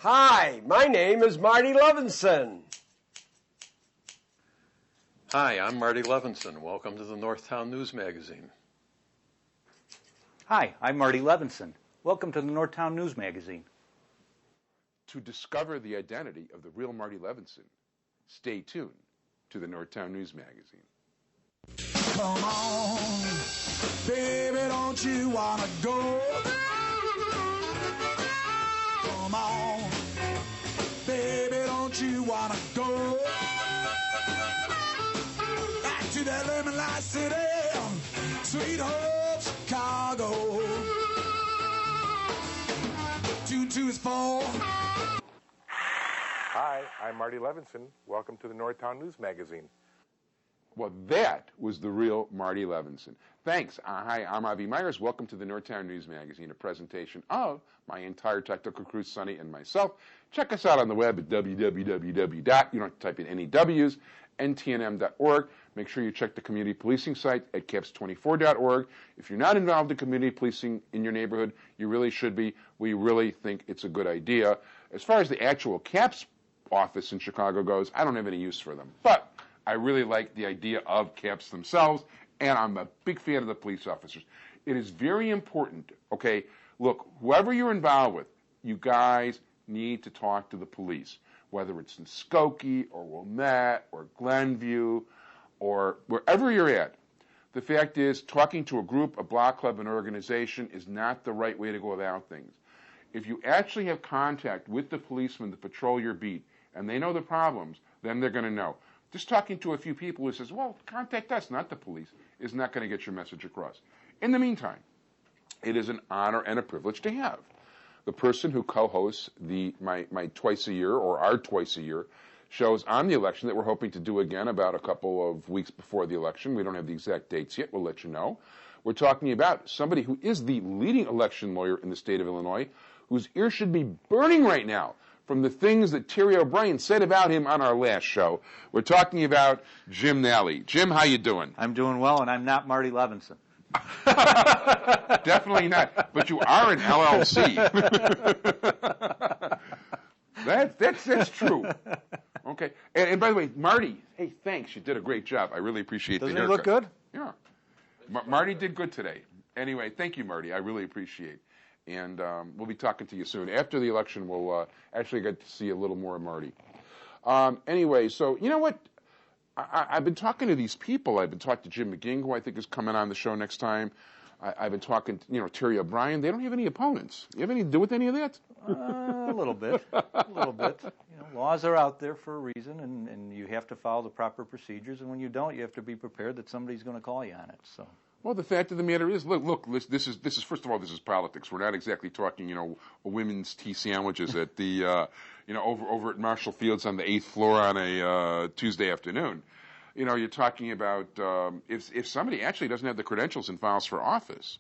Hi, my name is Marty Levinson. Hi, I'm Marty Levinson. Welcome to the Northtown News Magazine. Hi, I'm Marty Levinson. Welcome to the Northtown News Magazine. To discover the identity of the real Marty Levinson, stay tuned to the Northtown News Magazine. Come on, baby, don't you wanna go? Come on, baby, don't you wanna go? Back to that lemon light city, sweet home Chicago. 2 is 4. Hi, I'm Marty Levinson. Welcome to the Northtown News Magazine. Well, that was the real Marty Levinson. Thanks. Hi, I'm Meyers. Welcome to the Northtown News Magazine, a presentation of my entire technical crew, Sonny and myself. Check us out on the web at www. You don't have to type in any W's, ntnm.org. Make sure you check the community policing site at caps24.org. If you're not involved in community policing in your neighborhood, you really should be. We really think it's a good idea. As far as the actual CAPS office in Chicago goes, I don't have any use for them. But I really like the idea of CAPS themselves, and I'm a big fan of the police officers. It is very important, okay, look, whoever you're involved with, you guys need to talk to the police, whether it's in Skokie or Wilmette or Glenview or wherever you're at. The fact is, talking to a group, a block club, an organization is not the right way to go about things. If you actually have contact with the policemen that patrol your beat, and they know the problems, then they're going to know. Just talking to a few people who says, well, contact us, not the police, is not going to get your message across. In the meantime, it is an honor and a privilege to have the person who co-hosts my twice a year, or our twice a year, shows on the election that we're hoping to do again about a couple of weeks before the election. We don't have the exact dates yet. We'll let you know. We're talking about somebody who is the leading election lawyer in the state of Illinois, whose ears should be burning right now from the things that Terry O'Brien said about him on our last show. We're talking about Jim Nally. Jim, how you doing? I'm doing well, and I'm not Marty Levinson. Definitely not. But you are an LLC. That's true. Okay. And by the way, Marty, hey, thanks. You did a great job. I really appreciate the haircut. Doesn't he look good? Yeah. Marty did good today. Anyway, thank you, Marty. I really appreciate it. And we'll be talking to you soon. After the election, we'll actually get to see a little more of Marty. Anyway, so you know what? I've been talking to these people. I've been talking to Jim McGing, who I think is coming on the show next time. I've been talking to, Terry O'Brien. They don't have any opponents. You have anything to do with any of that? A little bit. A little bit. Laws are out there for a reason, and you have to follow the proper procedures. And when you don't, you have to be prepared that somebody's going to call you on it. So. Well, the fact of the matter is, look. This is first of all, this is politics. We're not exactly talking, women's tea sandwiches at the, over at Marshall Fields on the 8th floor on a Tuesday afternoon. You're talking about if somebody actually doesn't have the credentials and files for office,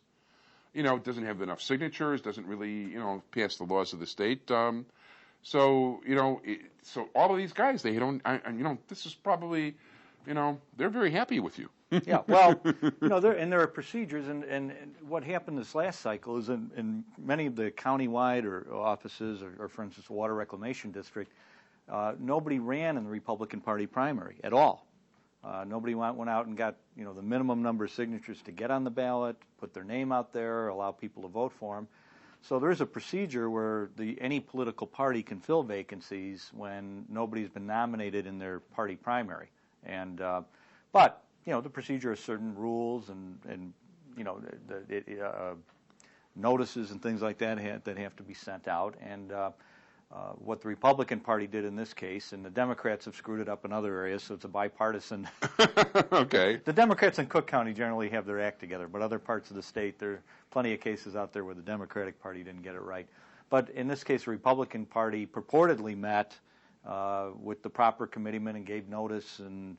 doesn't have enough signatures, doesn't really, pass the laws of the state. So all of these guys, they don't. This is probably, they're very happy with you. Yeah, well, there are procedures, and what happened this last cycle is in many of the countywide or offices, or for instance, the Water Reclamation District, nobody ran in the Republican Party primary at all. Nobody went out and got the minimum number of signatures to get on the ballot, put their name out there, allow people to vote for them. So there's a procedure where any political party can fill vacancies when nobody's been nominated in their party primary, and but. The procedure has certain rules and notices and things like that that have to be sent out. And what the Republican Party did in this case, and the Democrats have screwed it up in other areas, so it's a bipartisan. Okay. The Democrats in Cook County generally have their act together, but other parts of the state, there are plenty of cases out there where the Democratic Party didn't get it right. But in this case, the Republican Party purportedly met with the proper committeemen and gave notice and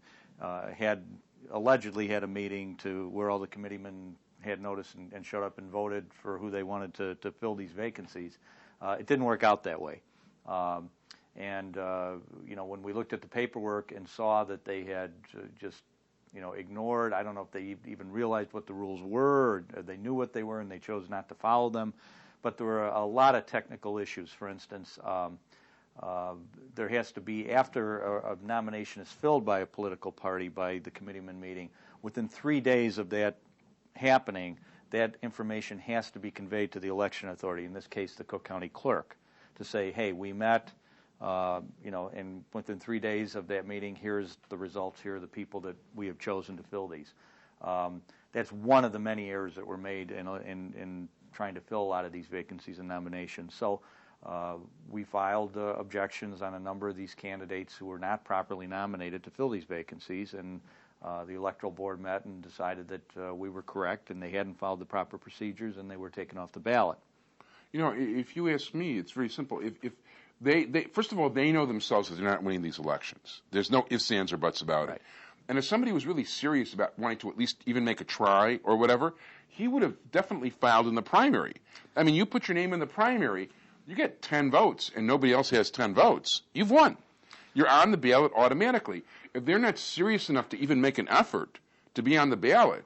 allegedly had a meeting where all the committeemen had notice and showed up and voted for who they wanted to fill these vacancies. It didn't work out that way. When we looked at the paperwork and saw that they had just ignored, I don't know if they even realized what the rules were, or they knew what they were and they chose not to follow them. but there were a lot of technical issues. For instance, there has to be, after a nomination is filled by a political party by the committeeman meeting, within 3 days of that happening, that information has to be conveyed to the election authority, in this case the Cook County clerk, to say, hey, we met, and within 3 days of that meeting, here's the results, here are the people that we have chosen to fill these. That's one of the many errors that were made in trying to fill a lot of these vacancies and nominations. So we filed objections on a number of these candidates who were not properly nominated to fill these vacancies, and the electoral board met and decided that we were correct and they hadn't followed the proper procedures and they were taken off the ballot. You know, if you ask me, it's very simple. If they first of all, they know themselves that they're not winning these elections. There's no ifs, ands, or buts about it. And if somebody was really serious about wanting to at least even make a try or whatever, he would have definitely filed in the primary. I mean, you put your name in the primary, you get 10 votes, and nobody else has 10 votes. You've won. You're on the ballot automatically. If they're not serious enough to even make an effort to be on the ballot,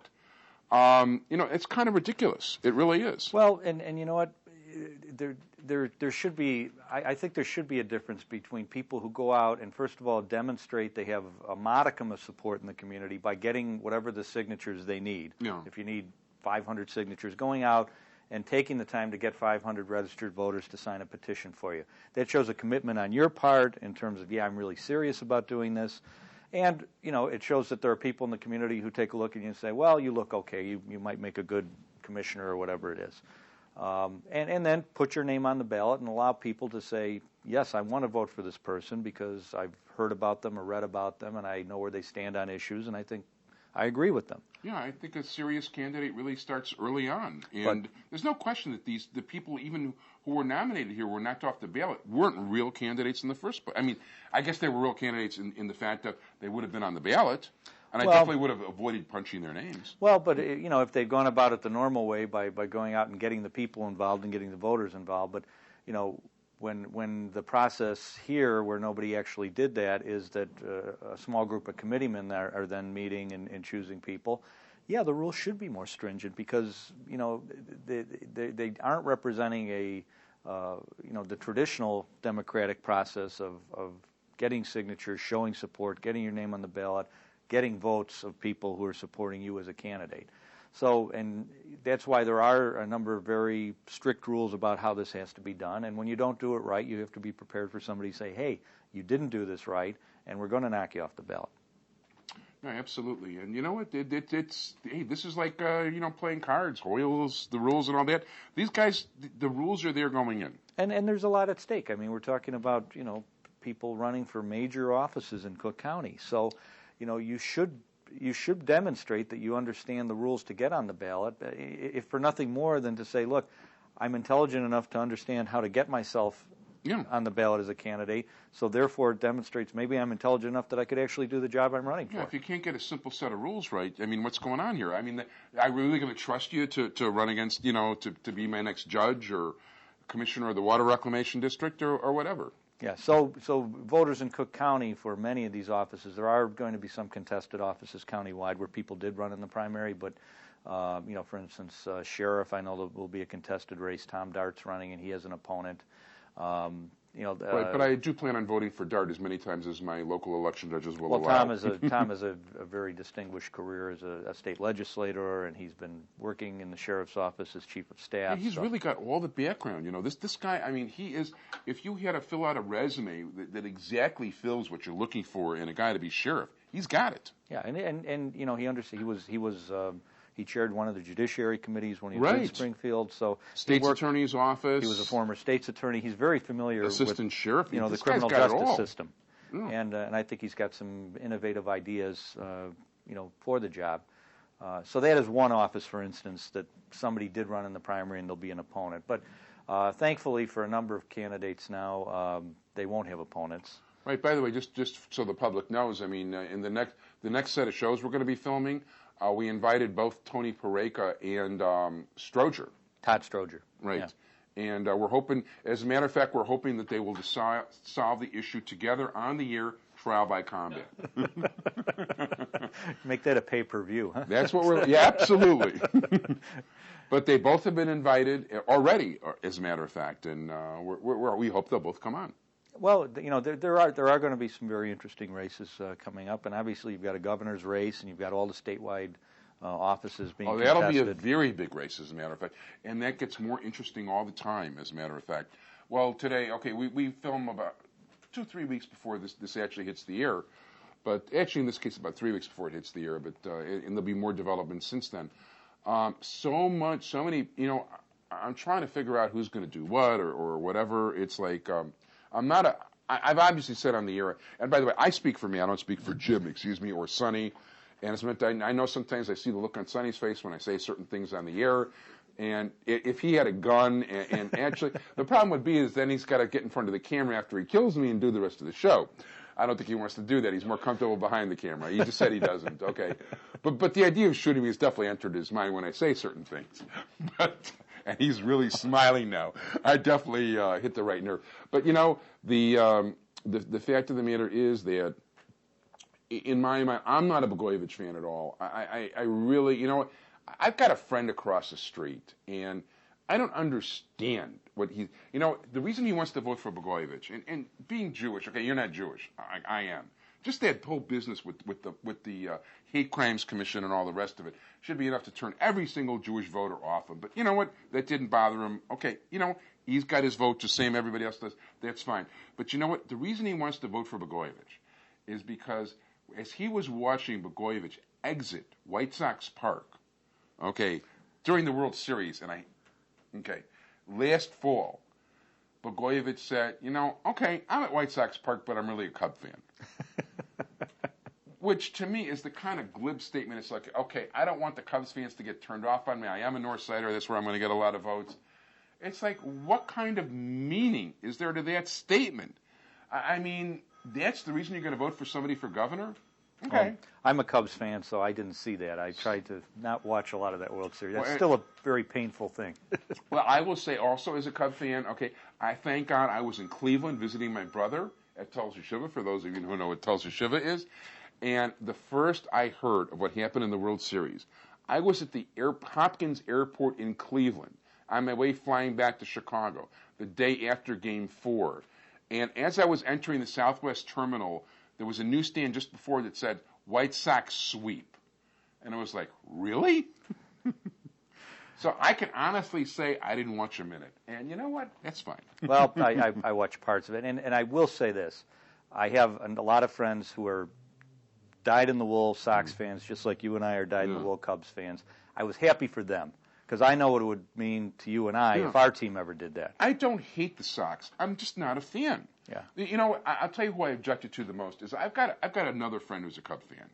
it's kind of ridiculous. It really is. Well, and you know what? There should be, I think there should be a difference between people who go out and, first of all, demonstrate they have a modicum of support in the community by getting whatever the signatures they need. Yeah. If you need 500 signatures, going out and taking the time to get 500 registered voters to sign a petition for you. That shows a commitment on your part in terms of, yeah, I'm really serious about doing this. And, it shows that there are people in the community who take a look at you and say, well, you look okay, you might make a good commissioner or whatever it is. And then put your name on the ballot and allow people to say, yes, I want to vote for this person because I've heard about them or read about them and I know where they stand on issues and I think I agree with them. Yeah, I think a serious candidate really starts early on. And there's no question that the people even who were nominated here were knocked off the ballot weren't real candidates in the first place. I mean, I guess they were real candidates in the fact that they would have been on the ballot. And I definitely would have avoided punching their names. Well, but, if they'd gone about it the normal way by going out and getting the people involved and getting the voters involved, but, when the process here where nobody actually did that is that a small group of committeemen are then meeting and choosing people, yeah, the rules should be more stringent because, they aren't representing the traditional democratic process of getting signatures, showing support, getting your name on the ballot, getting votes of people who are supporting you as a candidate. So, and that's why there are a number of very strict rules about how this has to be done. And when you don't do it right, you have to be prepared for somebody to say, hey, you didn't do this right, and we're going to knock you off the ballot. No, absolutely. And you know what? This is like, playing cards, Hoyles, the rules and all that. These guys, the rules are there going in. And there's a lot at stake. I mean, we're talking about, people running for major offices in Cook County. So, you should demonstrate that you understand the rules to get on the ballot, if for nothing more than to say, look, I'm intelligent enough to understand how to get myself on the ballot as a candidate, so therefore it demonstrates maybe I'm intelligent enough that I could actually do the job I'm running for. Yeah, if you can't get a simple set of rules right, I mean, what's going on here? I mean, I'm really going to trust you to run against, to be my next judge or commissioner of the Water Reclamation District or whatever. Yeah, so voters in Cook County for many of these offices, there are going to be some contested offices countywide where people did run in the primary, but, for instance, sheriff, I know there will be a contested race. Tom Dart's running and he has an opponent. Right, but I do plan on voting for Dart as many times as my local election judges will allow. Well, Tom has a very distinguished career as a state legislator, and he's been working in the sheriff's office as chief of staff. Yeah, he's really got all the background. This guy. I mean, he is. If you had to fill out a resume that exactly fills what you're looking for in a guy to be sheriff, he's got it. Yeah, and he understood. He chaired one of the judiciary committees when he was in Springfield. So state's attorney's office. He was a former state's attorney. He's very familiar assistant with sheriff. The criminal justice system. Yeah. And I think he's got some innovative ideas, for the job. So that is one office, for instance, that somebody did run in the primary and there'll be an opponent. But thankfully, for a number of candidates now, they won't have opponents. Right. By the way, just so the public knows, I mean, in the next set of shows we're going to be filming. We invited both Tony Pareka and Stroger. Todd Stroger. Right. Yeah. And we're hoping, as a matter of fact, we're hoping that they will solve the issue together on the air, trial by combat. Make that a pay-per-view, huh? That's what we're, yeah, absolutely. But they both have been invited already, as a matter of fact, and we hope they'll both come on. Well, there are going to be some very interesting races coming up, and obviously you've got a governor's race, and you've got all the statewide offices being contested. That'll be a very big race, as a matter of fact, and that gets more interesting all the time, as a matter of fact. Well, today, okay, we film about 2-3 weeks before this actually hits the air, but actually in this case about 3 weeks before it hits the air, but and there'll be more development since then. So many, I'm trying to figure out who's going to do what or whatever. It's like, I've obviously said on the air, and by the way, I speak for me, I don't speak for Jim, or Sonny, and it's meant I know sometimes I see the look on Sonny's face when I say certain things on the air, and if he had a gun, and actually, the problem would be is then he's got to get in front of the camera after he kills me and do the rest of the show. I don't think he wants to do that. He's more comfortable behind the camera. He just said he doesn't. Okay, but the idea of shooting me has definitely entered his mind when I say certain things. And he's really smiling now. I definitely hit the right nerve. But the fact of the matter is that in my mind, I'm not a Blagojevich fan at all. I really, I've got a friend across the street, and I don't understand what he, the reason he wants to vote for Blagojevich, and being Jewish, okay, you're not Jewish, I am. Just that whole business with the Hate Crimes Commission and all the rest of it should be enough to turn every single Jewish voter off him. But you know what? That didn't bother him. Okay, he's got his vote just same everybody else does. That's fine. But you know what? The reason he wants to vote for Blagojevich is because as he was watching Blagojevich exit White Sox Park, okay, during the World Series, last fall, Blagojevich said, okay, I'm at White Sox Park, but I'm really a Cub fan. Which to me is the kind of glib statement. It's like, okay, I don't want the Cubs fans to get turned off on me. I am a North Sider. That's where I'm going to get a lot of votes. It's like, what kind of meaning is there to that statement? I mean, that's the reason you're going to vote for somebody for governor? Okay. I'm a Cubs fan, so I didn't see that. I tried to not watch a lot of that World Series. That's still a very painful thing. Well, I will say also as a Cub fan, okay, I thank God I was in Cleveland visiting my brother at Tulsa Shiva, for those of you who know what Tulsa Shiva is. And the first I heard of what happened in the World Series, I was at the Hopkins Airport in Cleveland on my way flying back to Chicago the day after Game 4. And as I was entering the Southwest Terminal, there was a newsstand just before that said, White Sox sweep. And I was like, really? So I can honestly say I didn't watch a minute. And you know what? That's fine. Well, I watch parts of it. And I will say this. I have a lot of friends who are dyed-in-the-wool Sox fans, just like you and I are dyed-in-the-wool Cubs fans. I was happy for them, because I know what it would mean to you and I if our team ever did that. I don't hate the Sox. I'm just not a fan. Yeah. I'll tell you who I objected to the most is I've got another friend who's a Cub fan.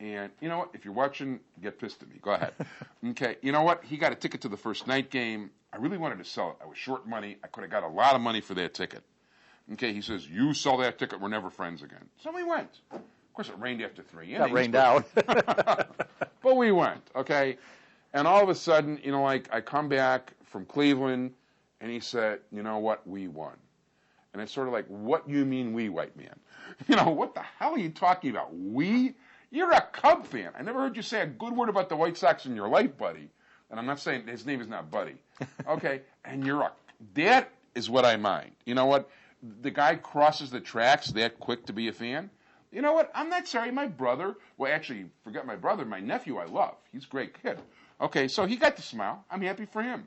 And you know what? If you're watching, get pissed at me. Go ahead. Okay. You know what? He got a ticket to the first night game. I really wanted to sell it. I was short money. I could have got a lot of money for that ticket. Okay. He says, you sell that ticket, we're never friends again. So we went. Of course, it rained after 3 innings. Got rained out. But we went, okay? And all of a sudden, I come back from Cleveland, and he said, you know what? We won. And it's sort of like, what you mean we, white man? What the hell are you talking about? We? You're a Cub fan. I never heard you say a good word about the White Sox in your life, buddy. And I'm not saying his name is not Buddy. Okay? And that is what I mind. You know what? The guy crosses the tracks that quick to be a fan. You know what? I'm not sorry. My brother, well, actually, forget my brother, my nephew I love. He's a great kid. Okay, so he got to smile. I'm happy for him.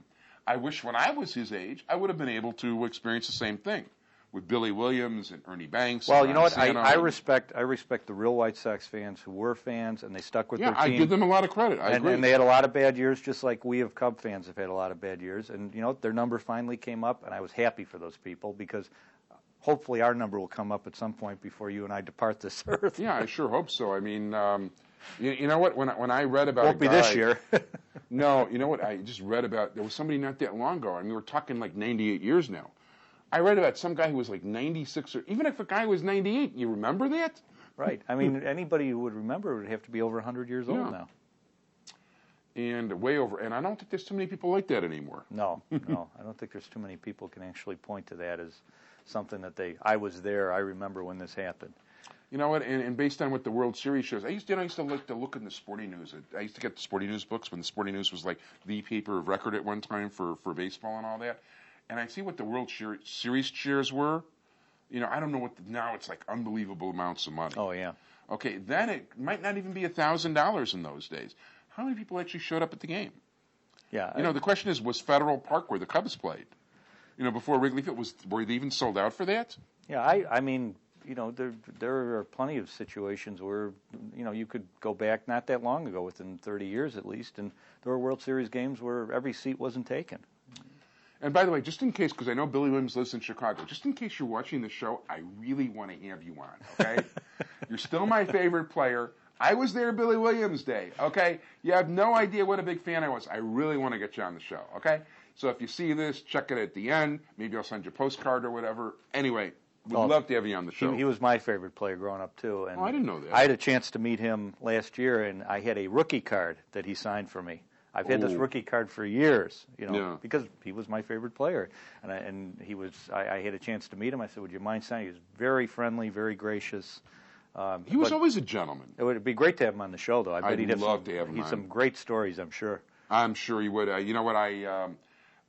I wish when I was his age, I would have been able to experience the same thing with Billy Williams and Ernie Banks. Well, you know what? I respect the real White Sox fans who were fans, and they stuck with their team. Yeah, I give them a lot of credit. I agree. And they had a lot of bad years, just like we of Cub fans have had a lot of bad years. And, their number finally came up, and I was happy for those people because hopefully our number will come up at some point before you and I depart this earth. Yeah, I sure hope so. I mean, you know what? When I read about won't be this year. No, you know what? I just read about, there was somebody not that long ago. I mean, we're talking like 98 years now. I read about some guy who was like 96, or even if a guy was 98, you remember that? Right. I mean, anybody who would remember would have to be over 100 years old now. And way over. And I don't think there's too many people like that anymore. No. I don't think there's too many people can actually point to that as something that I was there, I remember when this happened. You know what? And based on what the World Series shows, I used to like to look in the Sporting News. I used to get the Sporting News books when the Sporting News was like the paper of record at one time for baseball and all that. And I see what the World Series shares were. You know, I don't know what now it's like unbelievable amounts of money. Oh yeah. Okay, then it might not even be $1,000 in those days. How many people actually showed up at the game? Yeah. You know, the question is, was Federal Park where the Cubs played? You know, before Wrigley Field, were they even sold out for that? Yeah, I mean, you know, there are plenty of situations where, you know, you could go back not that long ago, within 30 years at least, and there were World Series games where every seat wasn't taken. And by the way, just in case, because I know Billy Williams lives in Chicago, just in case you're watching the show, I really want to have you on, okay? You're still my favorite player. I was there Billy Williams Day, okay? You have no idea what a big fan I was. I really want to get you on the show, okay? So if you see this, check it at the end. Maybe I'll send you a postcard or whatever. Anyway, we'd love to have you on the show. He was my favorite player growing up, too. And I didn't know that. I had a chance to meet him last year, and I had a rookie card that he signed for me. I've had this rookie card for years, you know, because he was my favorite player. And I had a chance to meet him. I said, would you mind signing? He was very friendly, very gracious. He was always a gentleman. It would be great to have him on the show, though. I bet he'd love to have him on. He's some great stories, I'm sure. I'm sure he would. You know what?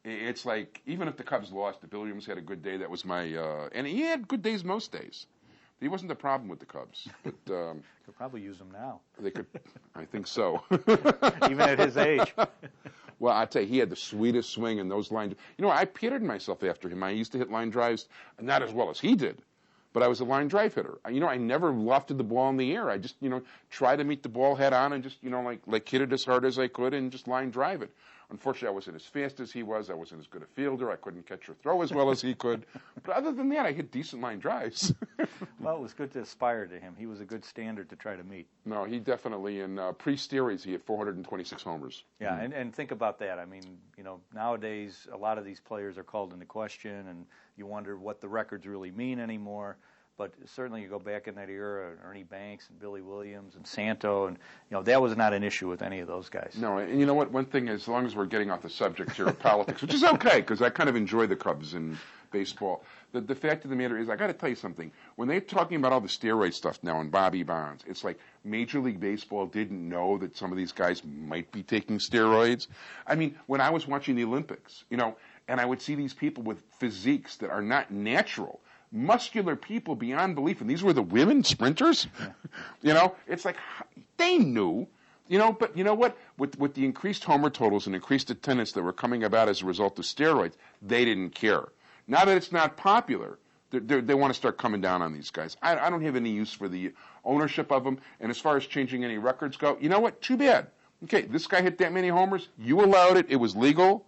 It's like, even if the Cubs lost, if Billy Williams had a good day, that was my, and he had good days most days. He wasn't the problem with the Cubs. But, could probably use him now. They could, I think so. Even at his age. Well, I tell you, he had the sweetest swing in those lines. You know, I patterned myself after him. I used to hit line drives, not as well as he did, but I was a line drive hitter. You know, I never lofted the ball in the air. I just, you know, tried to meet the ball head on and just, you know, like hit it as hard as I could and just line drive it. Unfortunately, I wasn't as fast as he was. I wasn't as good a fielder. I couldn't catch or throw as well as he could. But other than that, I hit decent line drives. Well, it was good to aspire to him. He was a good standard to try to meet. No, he definitely, in pre-steroids, he hit 426 homers. Yeah, and think about that. I mean, you know, nowadays, a lot of these players are called into question, and you wonder what the records really mean anymore. But certainly you go back in that era, Ernie Banks and Billy Williams and Santo, and, you know, that was not an issue with any of those guys. No, and you know what? One thing, as long as we're getting off the subject here of politics, which is okay, because I kind of enjoy the Cubs and baseball, the fact of the matter is, I got to tell you something. When they're talking about all the steroid stuff now and Bobby Bonds, it's like Major League Baseball didn't know that some of these guys might be taking steroids. I mean, when I was watching the Olympics, you know, and I would see these people with physiques that are not natural, muscular people beyond belief, and these were the women sprinters. Yeah. You know, it's like they knew, you know. But you know what? With the increased homer totals and increased attendance that were coming about as a result of steroids, they didn't care. Now that it's not popular, they want to start coming down on these guys. I don't have any use for the ownership of them. And as far as changing any records go, you know what? Too bad. Okay, this guy hit that many homers. You allowed it. It was legal.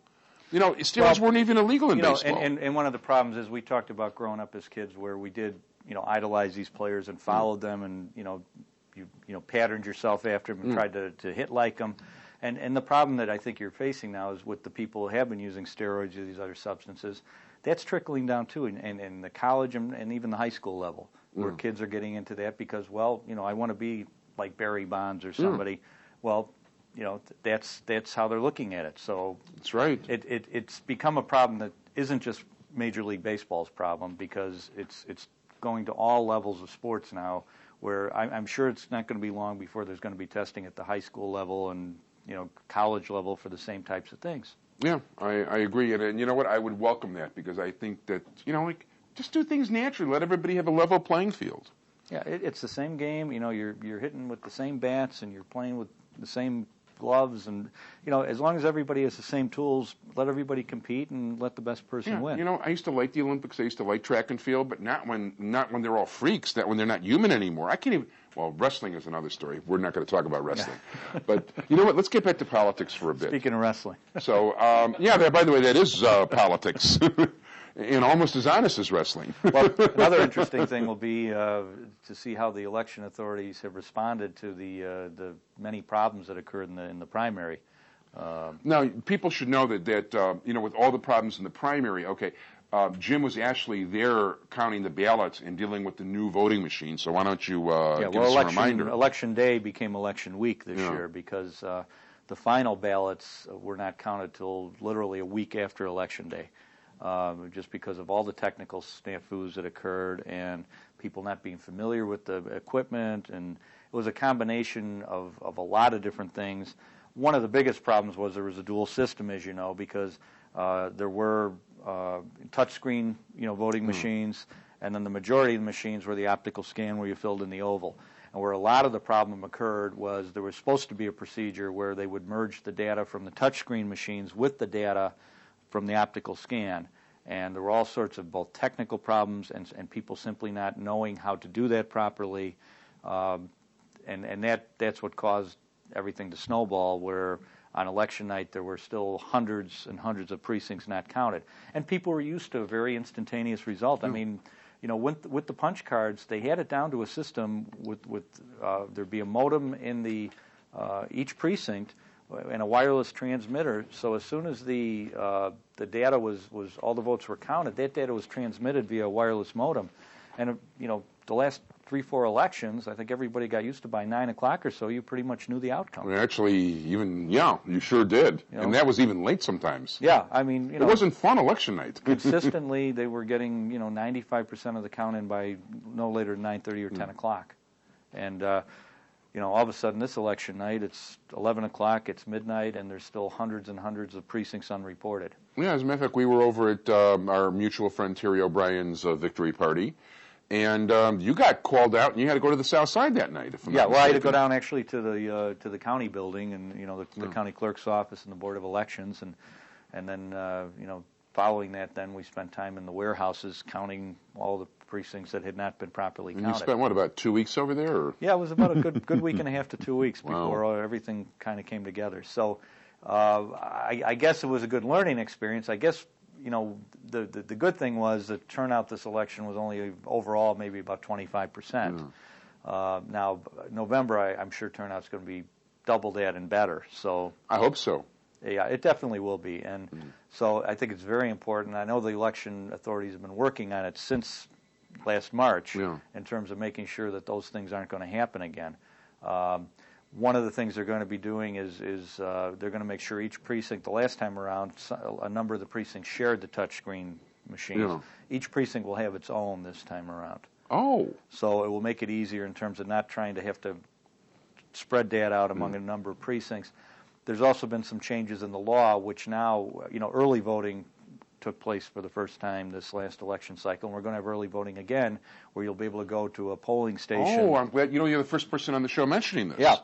You know, steroids weren't even illegal in baseball. And one of the problems is we talked about growing up as kids where we did, you know, idolize these players and followed them and, you know, patterned yourself after them and tried to hit like them. And the problem that I think you're facing now is with the people who have been using steroids or these other substances, that's trickling down too in the college and even the high school level where kids are getting into that because, well, you know, I want to be like Barry Bonds or somebody. Well, you know, that's how they're looking at it. So that's right. It's become a problem that isn't just Major League Baseball's problem because it's going to all levels of sports now. Where I'm sure it's not going to be long before there's going to be testing at the high school level and, you know, college level for the same types of things. Yeah, I agree, and you know what? I would welcome that because I think that, you know, like just do things naturally. Let everybody have a level playing field. Yeah, it's the same game. You know, you're hitting with the same bats and you're playing with the same gloves, and you know, as long as everybody has the same tools, let everybody compete and let the best person win. You know, I used to like the Olympics. I used to like track and field, but not when they're all freaks. Not when they're not human anymore. I can't even. Well, wrestling is another story. We're not going to talk about wrestling. Yeah. But you know what? Let's get back to politics for a bit. Speaking of wrestling. So by the way, that is politics. And almost as honest as wrestling. Well, another interesting thing will be to see how the election authorities have responded to the many problems that occurred in the primary. Now, people should know that you know, with all the problems in the primary, okay, Jim was actually there counting the ballots and dealing with the new voting machine. So why don't you give us a reminder? Election day became election week this year because the final ballots were not counted till literally a week after election day. just because of all the technical snafus that occurred and people not being familiar with the equipment, and it was a combination of a lot of different things. One of the biggest problems was there was a dual system, as you know, because there were touchscreen, voting machines, and then the majority of the machines were the optical scan where you filled in the oval. And where a lot of the problem occurred was there was supposed to be a procedure where they would merge the data from the touchscreen machines with the data from the optical scan. And there were all sorts of both technical problems and people simply not knowing how to do that properly. And that's what caused everything to snowball, where on election night there were still hundreds and hundreds of precincts not counted. And people were used to a very instantaneous result. I mean, with the punch cards, they had it down to a system with there'd be a modem in the each precinct and a wireless transmitter. So as soon as the data was all the votes were counted, that data was transmitted via a wireless modem. And the last 3-4 elections, I think everybody got used to by 9 o'clock or so, you pretty much knew the outcome. Actually, you sure did. And that was even late sometimes. Yeah, I mean, it wasn't fun election night. Consistently, they were getting, 95% of the count in by no later than 9:30 or 10 o'clock. And, all of a sudden this election night, it's 11 o'clock, it's midnight, and there's still hundreds and hundreds of precincts unreported. Yeah, as a matter of fact, we were over at our mutual friend Terry O'Brien's victory party. And you got called out, and you had to go to the south side that night. If I'm not well, I had to mistaken. go down actually to the county building, and the county clerk's office and the board of elections, and then following that, then we spent time in the warehouses counting all the precincts that had not been properly counted. And you spent about 2 weeks over there? Or? Yeah, it was about a good week and a half to 2 weeks Wow. before everything kind of came together. So I guess it was a good learning experience. I guess. The good thing was the turnout this election was only overall maybe about 25%. Now, November, I'm sure turnout's going to be double that and better. So I hope so. Yeah, it definitely will be. And so I think it's very important. I know the election authorities have been working on it since last March in terms of making sure that those things aren't going to happen again. One of the things they're going to be doing is they're going to make sure each precinct, the last time around, a number of the precincts shared the touchscreen machines. Yeah. Each precinct will have its own this time around. Oh. So it will make it easier in terms of not trying to have to spread that out among a number of precincts. There's also been some changes in the law, which now, early voting took place for the first time this last election cycle, and we're going to have early voting again, where you'll be able to go to a polling station. Oh, I'm glad you're the first person on the show mentioning this. Yeah.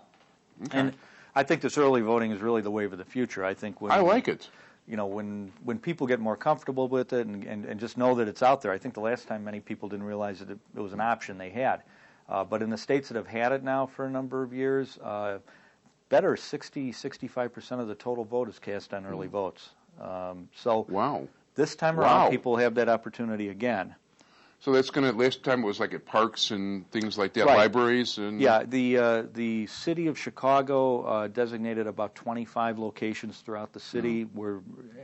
Okay. And I think this early voting is really the wave of the future. I think I like it. When people get more comfortable with it and just know that it's out there. I think the last time many people didn't realize that it was an option they had. But in the states that have had it now for a number of years, better 65% of the total vote is cast on early votes. So wow. This time around, people have that opportunity again. So that's going to, last time it was like at parks and things like that, right. Libraries? And yeah, the city of Chicago designated about 25 locations throughout the city where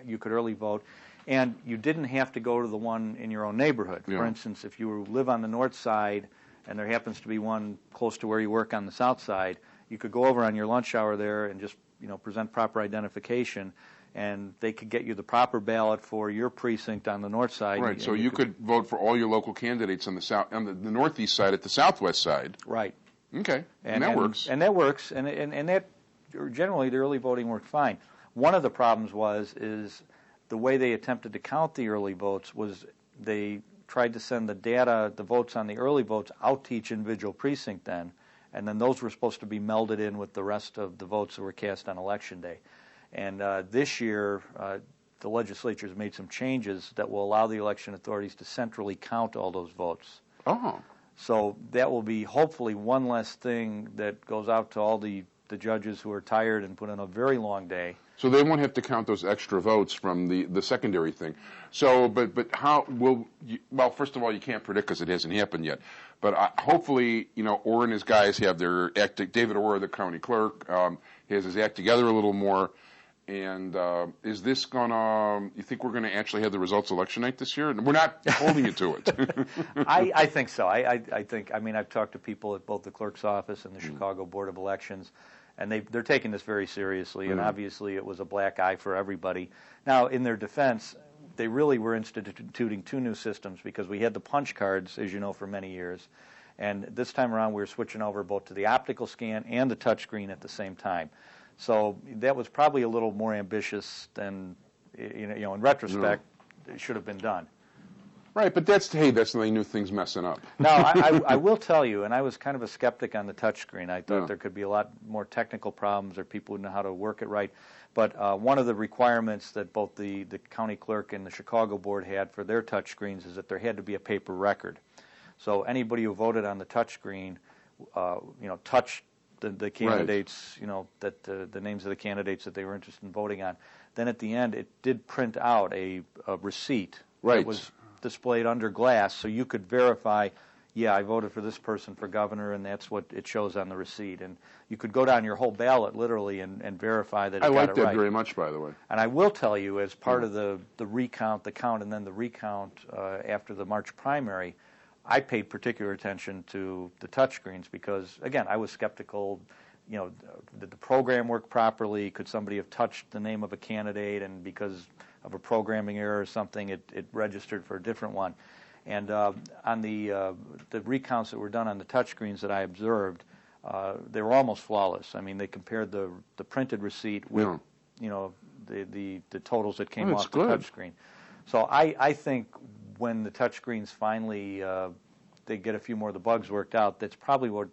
you could early vote. And you didn't have to go to the one in your own neighborhood. For instance, if you live on the north side and there happens to be one close to where you work on the south side, you could go over on your lunch hour there and just present proper identification, and they could get you the proper ballot for your precinct on the north side. Right, so you could vote for all your local candidates on the south, on the northeast side at the southwest side. Right. Okay, and that works. And that works, and that generally the early voting worked fine. One of the problems is the way they attempted to count the early votes was they tried to send the data, the votes on the early votes, out to each individual precinct then, and then those were supposed to be melded in with the rest of the votes that were cast on Election Day. And this year, the legislature has made some changes that will allow the election authorities to centrally count all those votes. Oh. So that will be hopefully one less thing that goes out to all the judges who are tired and put in a very long day. So they won't have to count those extra votes from the secondary thing. So, but how will you, well, first of all, you can't predict because it hasn't happened yet. But hopefully, Orr and his guys have their act. David Orr, the county clerk, has his act together a little more. And is this gonna? You think we're going to actually have the results election night this year? We're not holding you to it. I think so. I think. I mean, I've talked to people at both the clerk's office and the Chicago Board of Elections, and they're taking this very seriously. And obviously, it was a black eye for everybody. Now, in their defense, they really were instituting 2 new systems, because we had the punch cards, as you know, for many years. And this time around, we were switching over both to the optical scan and the touchscreen at the same time. So that was probably a little more ambitious than, in retrospect, it should have been done. Right, but that's the new thing's messing up. Now, I will tell you, and I was kind of a skeptic on the touchscreen. I thought there could be a lot more technical problems, or people who know how to work it right. But one of the requirements that both the county clerk and the Chicago board had for their touchscreens is that there had to be a paper record. So anybody who voted on the touchscreen, touched the candidates, that the names of the candidates that they were interested in voting on. Then at the end, it did print out a receipt that was displayed under glass, so you could verify, yeah, I voted for this person for governor, and that's what it shows on the receipt. And you could go down your whole ballot, literally, and verify that it got it right. I like that very much, by the way. And I will tell you, as part of the recount, the count, and then the recount after the March primary, I paid particular attention to the touchscreens because, again, I was skeptical. Did the program work properly? Could somebody have touched the name of a candidate, and because of a programming error or something, it registered for a different one? And on the recounts that were done on the touchscreens that I observed, they were almost flawless. I mean, they compared the printed receipt with the totals that came off the touchscreen. So I think when the touchscreens finally they get a few more of the bugs worked out, that's probably what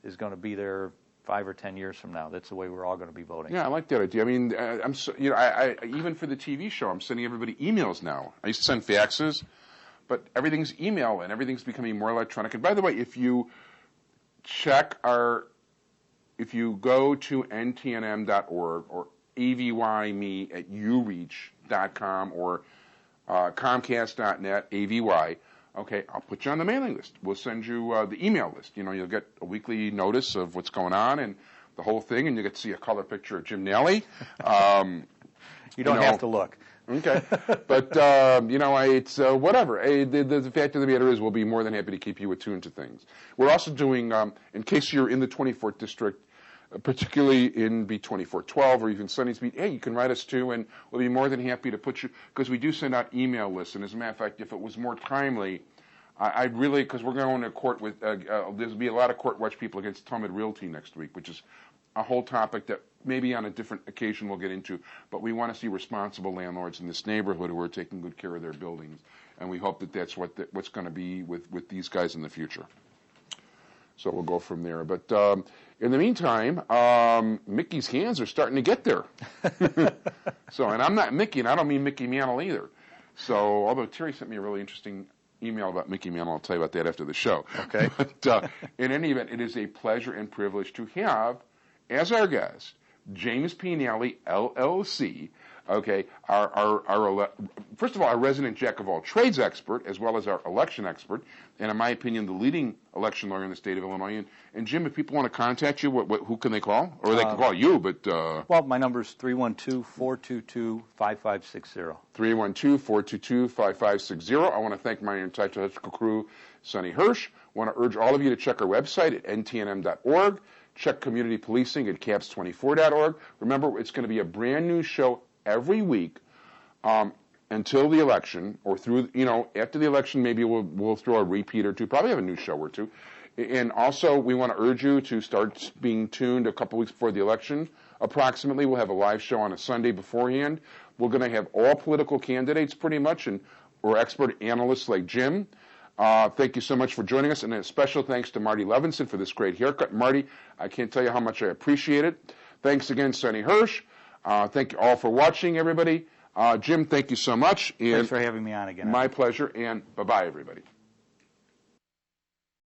is going to be there 5 or 10 years from now. That's the way we're all going to be voting. Yeah, I like that idea. I mean, even for the TV show, I'm sending everybody emails now. I used to send faxes, but everything's email and everything's becoming more electronic. And by the way, if you go to ntnm.org or avyme@ureach.com or comcast.net, AVY, okay, I'll put you on the mailing list. We'll send you the email list. You'll get a weekly notice of what's going on and the whole thing, and you get to see a color picture of Jim Nally. You don't have to look. Okay. But, it's whatever. The fact of the matter is we'll be more than happy to keep you attuned to things. We're also doing, in case you're in the 24th District, particularly in B2412 or even Sunny's Beat, hey, you can write us too, and we'll be more than happy to put you, because we do send out email lists. And as a matter of fact, if it was more timely, I'd really, because we're going to court with, there's be a lot of court watch people against Talmud Realty next week, which is a whole topic that maybe on a different occasion we'll get into. But we want to see responsible landlords in this neighborhood who are taking good care of their buildings. And we hope that that's what's going to be with these guys in the future. So we'll go from there. But in the meantime, Mickey's hands are starting to get there. So, and I'm not Mickey, and I don't mean Mickey Mantle either. So, although Terry sent me a really interesting email about Mickey Mantle, I'll tell you about that after the show. Okay. But in any event, it is a pleasure and privilege to have, as our guest, James P. Nally, LLC. Okay, first of all, our resident jack of all trades expert, as well as our election expert, and in my opinion, the leading election lawyer in the state of Illinois. And Jim, if people want to contact you, who can they call? Or they can call you, but... Well, my number is 312-422-5560. 312-422-5560. I want to thank my entire technical crew, Sonny Hersh. I want to urge all of you to check our website at ntnm.org. Check community policing at caps24.org. Remember, it's going to be a brand new show every week until the election, or through, after the election, maybe we'll throw a repeat or two, probably have a new show or two. And also, we want to urge you to start being tuned a couple weeks before the election. Approximately, we'll have a live show on a Sunday beforehand. We're going to have all political candidates pretty much, or expert analysts like Jim. Thank you so much for joining us, and a special thanks to Marty Levinson for this great haircut. Marty, I can't tell you how much I appreciate it. Thanks again, Sonny Hersh. Thank you all for watching, everybody. Jim, thank you so much. Thanks for having me on again. My pleasure, and bye-bye, everybody.